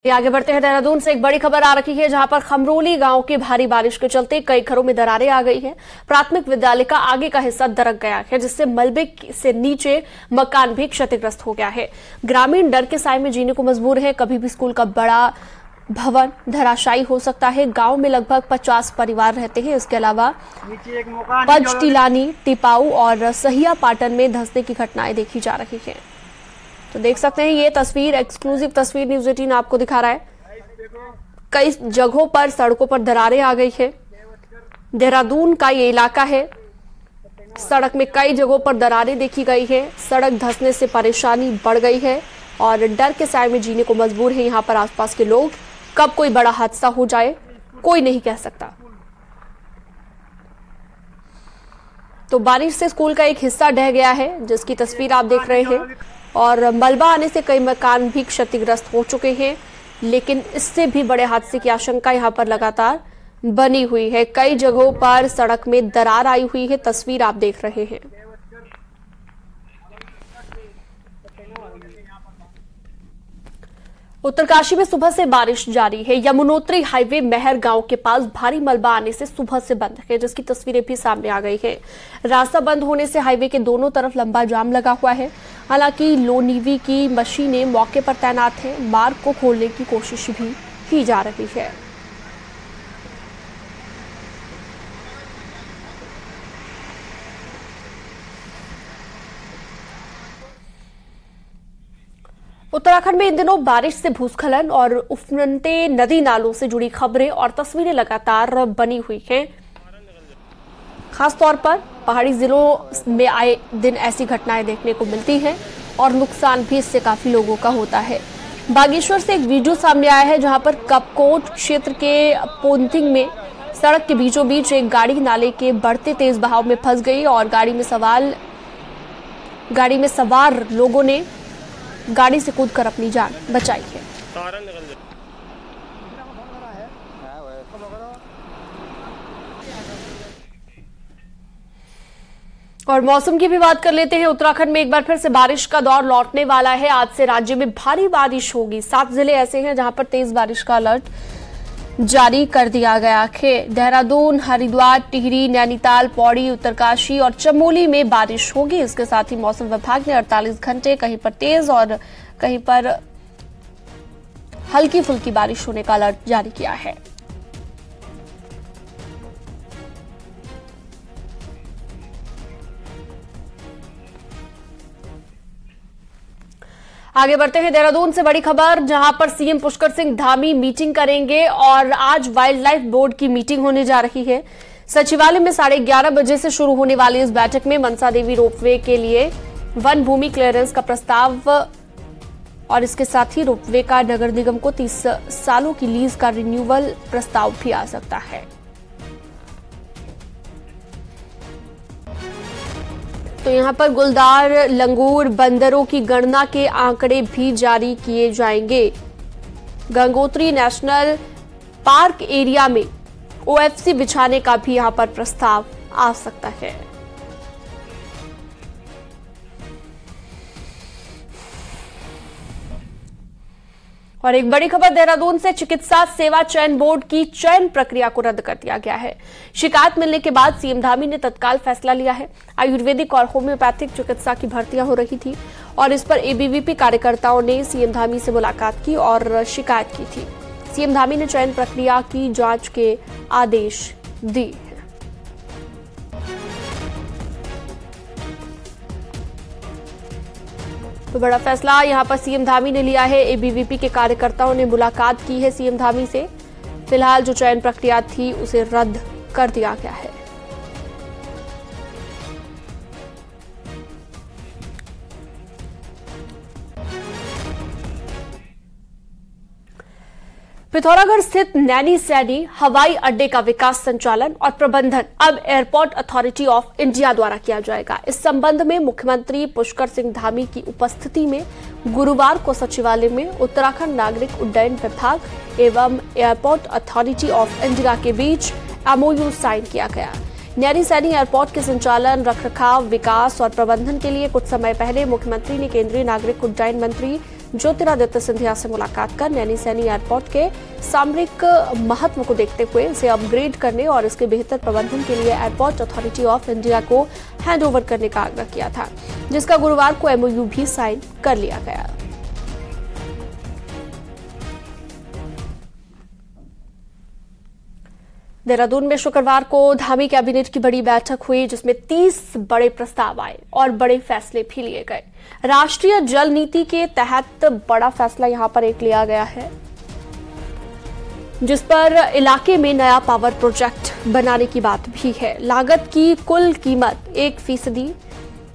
आगे बढ़ते हैं। देहरादून से एक बड़ी खबर आ रही है, जहां पर खमरोली गांव की भारी बारिश के चलते कई घरों में दरारें आ गई हैं। प्राथमिक विद्यालय का आगे का हिस्सा दरक गया है, जिससे मलबे से नीचे मकान भी क्षतिग्रस्त हो गया है। ग्रामीण डर के साए में जीने को मजबूर है। कभी भी स्कूल का बड़ा भवन धराशायी हो सकता है। गांव में लगभग 50 परिवार रहते हैं। इसके अलावा पंचटीलानी, टिपाऊ और सहिया पाटन में धंसने की घटनाएं देखी जा रही है। तो देख सकते हैं, ये तस्वीर एक्सक्लूसिव तस्वीर न्यूज़ 18 आपको दिखा रहा है। कई जगहों पर सड़कों पर दरारें आ गई है। देहरादून का ये इलाका है। सड़क में कई जगहों पर दरारें देखी गई है। सड़क धंसने से परेशानी बढ़ गई है और डर के साए में जीने को मजबूर है यहाँ पर आसपास के लोग। कब कोई बड़ा हादसा हो जाए कोई नहीं कह सकता। तो बारिश से स्कूल का एक हिस्सा ढह गया है, जिसकी तस्वीर आप देख रहे हैं, और मलबा आने से कई मकान भी क्षतिग्रस्त हो चुके हैं। लेकिन इससे भी बड़े हादसे की आशंका यहां पर लगातार बनी हुई है। कई जगहों पर सड़क में दरार आई हुई है। तस्वीर आप देख रहे हैं। उत्तरकाशी में सुबह से बारिश जारी है। यमुनोत्री हाईवे महर गांव के पास भारी मलबा आने से सुबह से बंद है, जिसकी तस्वीरें भी सामने आ गई है। रास्ता बंद होने से हाईवे के दोनों तरफ लंबा जाम लगा हुआ है। हालांकि लोनीवी की मशीनें मौके पर तैनात हैं। मार्ग को खोलने की कोशिश भी की जा रही है। उत्तराखंड में इन दिनों बारिश से भूस्खलन और उफनते नदी नालों से जुड़ी खबरें और तस्वीरें लगातार बनी हुई हैं। खासतौर पर पहाड़ी जिलों में आए दिन ऐसी घटनाएं देखने को मिलती हैं और नुकसान भी इससे काफी लोगों का होता है। बागेश्वर से एक वीडियो सामने आया है, जहां पर कपकोट क्षेत्र के पोंथिंग में सड़क के बीचों बीच एक गाड़ी नाले के बढ़ते तेज बहाव में फंस गई और गाड़ी में सवार लोगों ने गाड़ी से कूदकर अपनी जान बचाई है। और मौसम की भी बात कर लेते हैं। उत्तराखंड में एक बार फिर से बारिश का दौर लौटने वाला है। आज से राज्य में भारी बारिश होगी। 7 जिले ऐसे हैं जहां पर तेज बारिश का अलर्ट जारी कर दिया गया है। देहरादून, हरिद्वार, टिहरी, नैनीताल, पौड़ी, उत्तरकाशी और चमोली में बारिश होगी। इसके साथ ही मौसम विभाग ने 48 घंटे कहीं पर तेज और कहीं पर हल्की फुल्की बारिश होने का अलर्ट जारी किया है। आगे बढ़ते हैं। देहरादून से बड़ी खबर, जहां पर सीएम पुष्कर सिंह धामी मीटिंग करेंगे और आज वाइल्ड लाइफ बोर्ड की मीटिंग होने जा रही है। सचिवालय में 11:30 बजे से शुरू होने वाली इस बैठक में मनसा देवी रोपवे के लिए वन भूमि क्लियरेंस का प्रस्ताव और इसके साथ ही रोपवे का नगर निगम को 30 सालों की लीज का रिन्यूअल प्रस्ताव भी आ सकता है। तो यहां पर गुलदार, लंगूर, बंदरों की गणना के आंकड़े भी जारी किए जाएंगे। गंगोत्री नेशनल पार्क एरिया में ओएफसी बिछाने का भी यहां पर प्रस्ताव आ सकता है। और एक बड़ी खबर देहरादून से, चिकित्सा सेवा चयन बोर्ड की चयन प्रक्रिया को रद्द कर दिया गया है। शिकायत मिलने के बाद सीएम धामी ने तत्काल फैसला लिया है। आयुर्वेदिक और होम्योपैथिक चिकित्सा की भर्तियां हो रही थी और इस पर एबीवीपी कार्यकर्ताओं ने सीएम धामी से मुलाकात की और शिकायत की थी। सीएम धामी ने चयन प्रक्रिया की जांच के आदेश दिए। तो बड़ा फैसला यहां पर सीएम धामी ने लिया है। एबीवीपी के कार्यकर्ताओं ने मुलाकात की है सीएम धामी से। फिलहाल जो चयन प्रक्रिया थी उसे रद्द कर दिया गया है। पिथौरागढ़ स्थित नैनी सैनी हवाई अड्डे का विकास, संचालन और प्रबंधन अब एयरपोर्ट अथॉरिटी ऑफ इंडिया द्वारा किया जाएगा। इस संबंध में मुख्यमंत्री पुष्कर सिंह धामी की उपस्थिति में गुरुवार को सचिवालय में उत्तराखंड नागरिक उड्डयन विभाग एवं एयरपोर्ट अथॉरिटी ऑफ इंडिया के बीच एमओयू साइन किया गया। नैनी सैनी एयरपोर्ट के संचालन, रखरखाव, विकास और प्रबंधन के लिए कुछ समय पहले मुख्यमंत्री ने केंद्रीय नागरिक उड्डयन मंत्री ज्योतिरादित्य सिंधिया से मुलाकात कर नैनीसैनी एयरपोर्ट के सामरिक महत्व को देखते हुए इसे अपग्रेड करने और इसके बेहतर प्रबंधन के लिए एयरपोर्ट अथॉरिटी ऑफ इंडिया को हैंडओवर करने का आग्रह किया था, जिसका गुरुवार को एमओयू भी साइन कर लिया गया। देहरादून में शुक्रवार को धामी कैबिनेट की बड़ी बैठक हुई, जिसमें 30 बड़े प्रस्ताव आए और बड़े फैसले भी लिए गए। राष्ट्रीय जल नीति के तहत बड़ा फैसला यहां पर एक लिया गया है, जिस पर इलाके में नया पावर प्रोजेक्ट बनाने की बात भी है। लागत की कुल कीमत 1%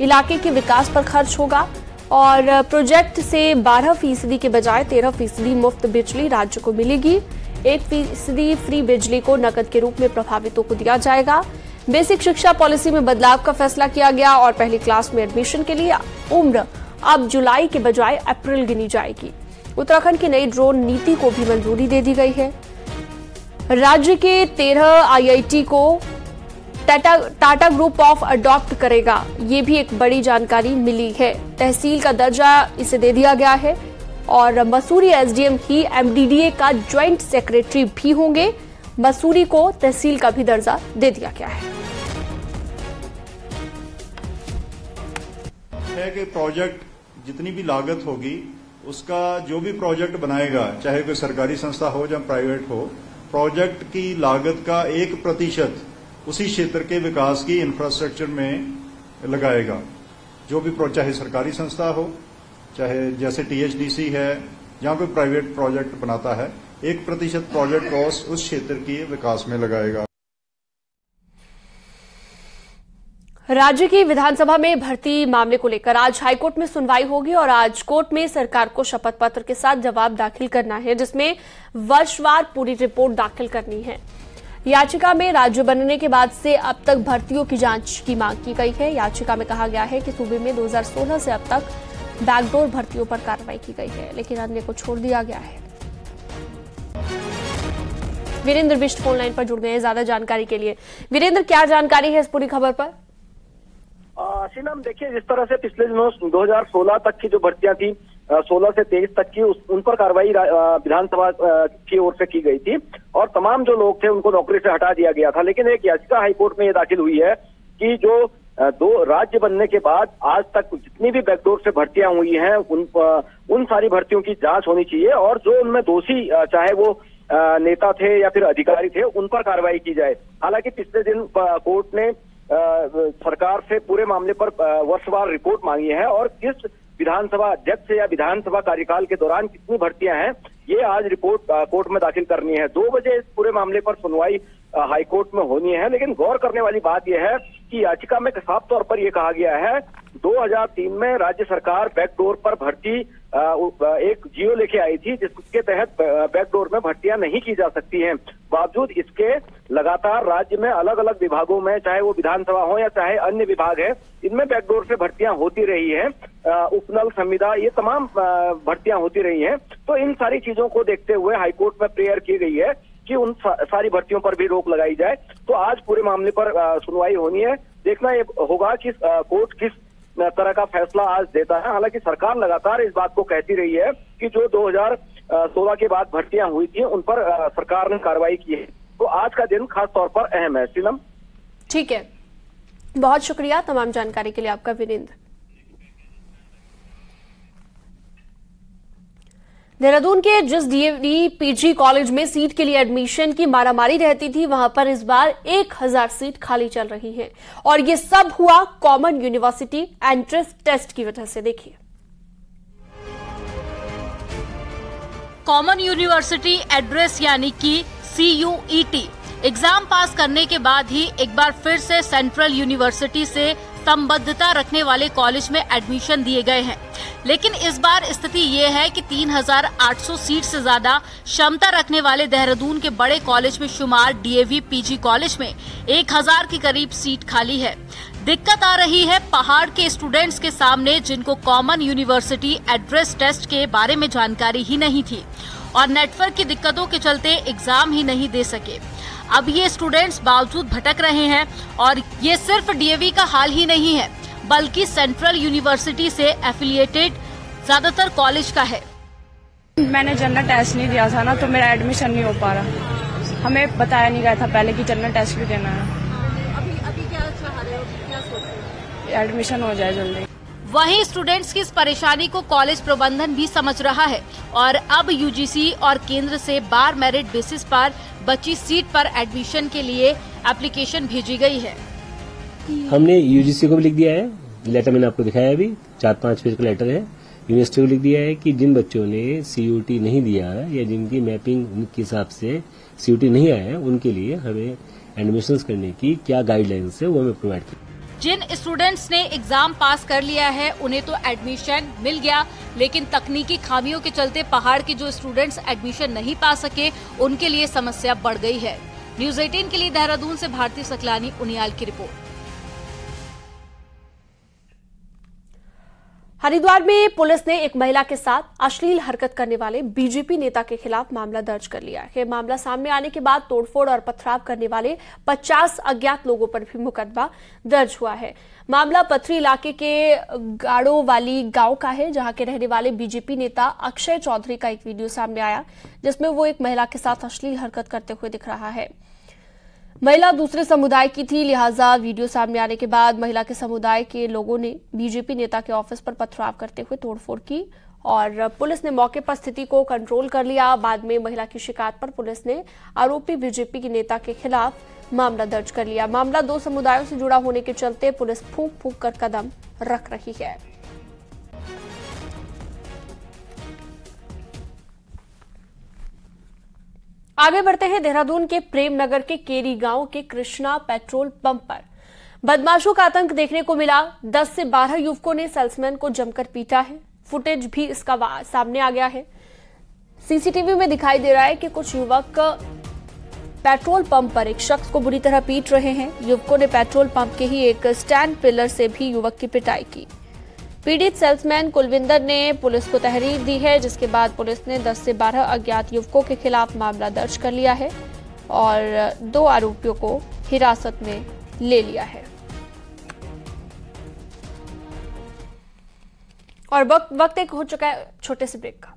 इलाके के विकास पर खर्च होगा और प्रोजेक्ट से 12% के बजाय 13% मुफ्त बिजली राज्य को मिलेगी। 1% फ्री बिजली को नकद के रूप में प्रभावितों को दिया जाएगा। बेसिक शिक्षा पॉलिसी में बदलाव का फैसला किया गया और पहली क्लास में एडमिशन के लिए उम्र अब जुलाई के बजाय अप्रैल गिनी जाएगी। उत्तराखंड की नई ड्रोन नीति को भी मंजूरी दे दी गई है। राज्य के 13 आईआईटी को टाटा ग्रुप ऑफ अडॉप्ट करेगा, ये भी एक बड़ी जानकारी मिली है। तहसील का दर्जा इसे दे दिया गया है और मसूरी एसडीएम ही एमडीडीए का ज्वाइंट सेक्रेटरी भी होंगे। मसूरी को तहसील का भी दर्जा दे दिया गया है। कि प्रोजेक्ट जितनी भी लागत होगी, उसका जो भी प्रोजेक्ट बनाएगा, चाहे कोई सरकारी संस्था हो या प्राइवेट हो, प्रोजेक्ट की लागत का 1% उसी क्षेत्र के विकास की इंफ्रास्ट्रक्चर में लगाएगा। जो भी चाहे सरकारी संस्था हो, चाहे जैसे टीएचडीसी है या कोई प्राइवेट प्रोजेक्ट बनाता है, 1% प्रोजेक्ट कॉस्ट उस क्षेत्र के विकास में लगाएगा। राज्य की विधानसभा में भर्ती मामले को लेकर आज हाईकोर्ट में सुनवाई होगी और आज कोर्ट में सरकार को शपथ पत्र के साथ जवाब दाखिल करना है, जिसमें वर्षवार पूरी रिपोर्ट दाखिल करनी है। याचिका में राज्य बनने के बाद से अब तक भर्तियों की जांच की मांग की गई है। याचिका में कहा गया है कि सूबे में 2016 से अब तक बैकडोर भर्तियों पर कार्रवाई की गई है, लेकिन अन्य को छोड़ दिया गया है। वीरेंद्र बिष्ट फोन लाइन पर जुड़ गए हैं ज्यादा जानकारी के लिए। वीरेंद्र, क्या जानकारी है इस पूरी खबर पर? शीलम, देखिए, जिस तरह से पिछले दिनों 2016 तक की जो भर्तियां थी, 16 से 23 तक की, उन पर कार्रवाई विधानसभा की ओर से की गई थी और तमाम जो लोग थे उनको नौकरी से हटा दिया गया था। लेकिन एक याचिका हाईकोर्ट में ये दाखिल हुई है कि जो दो राज्य बनने के बाद आज तक जितनी भी बैकडोर से भर्तियां हुई हैं, उन सारी भर्तियों की जांच होनी चाहिए और जो उनमें दोषी, चाहे वो नेता थे या फिर अधिकारी थे, उन पर कार्रवाई की जाए। हालांकि पिछले दिन कोर्ट ने सरकार से पूरे मामले पर वर्षवार रिपोर्ट मांगी है और किस विधानसभा अध्यक्ष या विधानसभा कार्यकाल के दौरान कितनी भर्तियां हैं, ये आज रिपोर्ट कोर्ट में दाखिल करनी है। 2 बजे इस पूरे मामले पर सुनवाई हाईकोर्ट में होनी है। लेकिन गौर करने वाली बात यह है कि याचिका में साफ तौर पर यह कहा गया है 2003 में राज्य सरकार बैकडोर पर भर्ती एक जियो लेके आई थी, जिसके तहत बैकडोर में भर्तियां नहीं की जा सकती हैं। बावजूद इसके लगातार राज्य में अलग अलग विभागों में, चाहे वो विधानसभा हो या चाहे अन्य विभाग है, इनमें बैकडोर से भर्तियां होती रही हैं। उपनल, संविदा, ये तमाम भर्तियां होती रही हैं। तो इन सारी चीजों को देखते हुए हाईकोर्ट में प्रेयर की गई है कि उन सारी भर्तियों पर भी रोक लगाई जाए। तो आज पूरे मामले पर सुनवाई होनी है। देखना ये होगा कि कोर्ट किस तरह का फैसला आज देता है। हालांकि सरकार लगातार इस बात को कहती रही है कि जो 2016 के बाद भर्तियां हुई थी उन पर सरकार ने कार्रवाई की है। तो आज का दिन खास तौर पर अहम है। शीलम, ठीक है, बहुत शुक्रिया तमाम जानकारी के लिए आपका वीरेंद्र। देहरादून के जिस डीएवी पीजी कॉलेज में सीट के लिए एडमिशन की मारामारी रहती थी, वहां पर इस बार 1000 सीट खाली चल रही है और ये सब हुआ कॉमन यूनिवर्सिटी एंट्रेंस टेस्ट की वजह से। देखिए, कॉमन यूनिवर्सिटी एड्रेस यानी कि CUET एग्जाम पास करने के बाद ही एक बार फिर से सेंट्रल यूनिवर्सिटी से संबद्धता रखने वाले कॉलेज में एडमिशन दिए गए हैं। लेकिन इस बार स्थिति ये है कि 3800 सीट से ज्यादा क्षमता रखने वाले देहरादून के बड़े कॉलेज में शुमार डीएवी पीजी कॉलेज में 1000 के करीब सीट खाली है। दिक्कत आ रही है पहाड़ के स्टूडेंट्स के सामने, जिनको कॉमन यूनिवर्सिटी एड्रेस टेस्ट के बारे में जानकारी ही नहीं थी और नेटवर्क की दिक्कतों के चलते एग्जाम ही नहीं दे सके। अब ये स्टूडेंट्स बावजूद भटक रहे हैं और ये सिर्फ डीएवी का हाल ही नहीं है, बल्कि सेंट्रल यूनिवर्सिटी से एफिलिएटेड ज्यादातर कॉलेज का है। मैंने जनरल टेस्ट नहीं दिया था ना, तो मेरा एडमिशन नहीं हो पा रहा। हमें बताया नहीं गया था पहले कि जनरल टेस्ट भी देना है। अभी क्या चाह रहे हो, क्या सोच रहे हो? एडमिशन हो जाए जल्दी। वहीं स्टूडेंट्स की इस परेशानी को कॉलेज प्रबंधन भी समझ रहा है और अब यूजीसी और केंद्र से बार मेरिट बेसिस पर बची सीट पर एडमिशन के लिए एप्लीकेशन भेजी गई है। हमने यूजीसी को भी लिख दिया है, लेटर मैंने आपको दिखाया अभी, 4-5 पेज का लेटर है। यूनिवर्सिटी को लिख दिया है कि जिन बच्चों ने सीयूटी नहीं दिया या जिनकी मैपिंग उनके हिसाब से सीयूटी नहीं आया है, उनके लिए हमें एडमिशन करने की क्या गाइडलाइंस है वो हमें प्रोवाइड करें। जिन स्टूडेंट्स ने एग्जाम पास कर लिया है उन्हें तो एडमिशन मिल गया, लेकिन तकनीकी खामियों के चलते पहाड़ के जो स्टूडेंट्स एडमिशन नहीं पा सके उनके लिए समस्या बढ़ गई है। न्यूज़ 18 के लिए देहरादून से भारती सकलानी उनियाल की रिपोर्ट। हरिद्वार में पुलिस ने एक महिला के साथ अश्लील हरकत करने वाले बीजेपी नेता के खिलाफ मामला दर्ज कर लिया है। मामला सामने आने के बाद तोड़फोड़ और पथराव करने वाले 50 अज्ञात लोगों पर भी मुकदमा दर्ज हुआ है। मामला पथरी इलाके के गाड़ोवाली गांव का है, जहां के रहने वाले बीजेपी नेता अक्षय चौधरी का एक वीडियो सामने आया जिसमें वो एक महिला के साथ अश्लील हरकत करते हुए दिख रहा है। महिला दूसरे समुदाय की थी, लिहाजा वीडियो सामने आने के बाद महिला के समुदाय के लोगों ने बीजेपी नेता के ऑफिस पर पथराव करते हुए तोड़फोड़ की और पुलिस ने मौके पर स्थिति को कंट्रोल कर लिया। बाद में महिला की शिकायत पर पुलिस ने आरोपी बीजेपी के नेता के खिलाफ मामला दर्ज कर लिया। मामला 2 समुदायों से जुड़ा होने के चलते पुलिस फूंक फूंक कर कदम रख रही है। आगे बढ़ते हैं देहरादून के प्रेमनगर के केरी गांव के कृष्णा पेट्रोल पंप पर बदमाशों का आतंक देखने को मिला। 10 से 12 युवकों ने सेल्समैन को जमकर पीटा है। फुटेज भी इसका सामने आ गया है। सीसीटीवी में दिखाई दे रहा है कि कुछ युवक पेट्रोल पंप पर एक शख्स को बुरी तरह पीट रहे हैं। युवकों ने पेट्रोल पंप के ही एक स्टैंड पिलर से भी युवक की पिटाई की। पीड़ित सेल्समैन कुलविंदर ने पुलिस को तहरीर दी है, जिसके बाद पुलिस ने 10 से 12 अज्ञात युवकों के खिलाफ मामला दर्ज कर लिया है और 2 आरोपियों को हिरासत में ले लिया है। और वक्त एक हो चुका है छोटे से ब्रेक का।